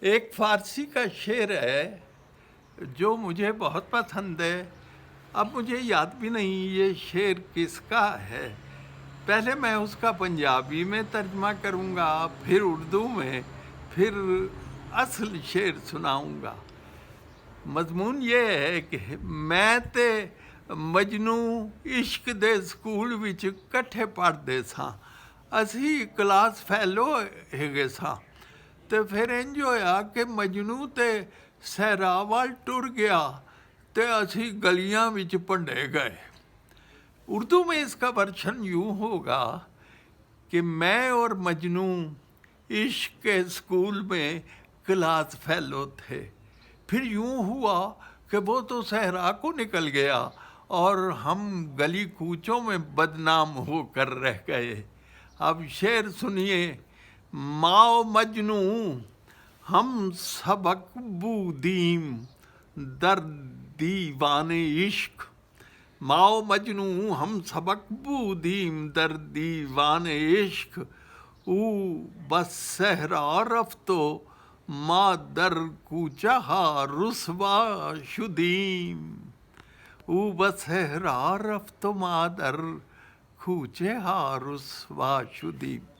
एक फ़ारसी का शेर है जो मुझे बहुत पसंद है। अब मुझे याद भी नहीं ये शेर किसका है। पहले मैं उसका पंजाबी में तर्जमा करूँगा, फिर उर्दू में, फिर असल शेर सुनाऊँगा। मजमून ये है कि मैं ते मजनू इश्क दे स्कूल विच कट्ठे पढ़दे सां, असी क्लास फैलो हैगे सां। तो फिर इंज होया कि मजनू ते सहरा वाल टुर गया ते असी गलियां विच भंडे गए। उर्दू में इसका वर्षन यूं होगा कि मैं और मजनू इश्क के स्कूल में क्लास फेलो थे। फिर यूं हुआ कि वो तो सहरा को निकल गया और हम गली कूचों में बदनाम होकर रह गए। अब शेर सुनिए। माओ मजनू हम सबक बूदीम दर दीवाने इश्क। माओ मजनू हम सबक बूदीम दर दीवाने इश्क। ऊ बस सहरा रफ्तो मा दर कूचहा रुसवा शुदीम। ऊ बस सहरा रफ्तो मा दर कूचहा रुसवा शुदीम।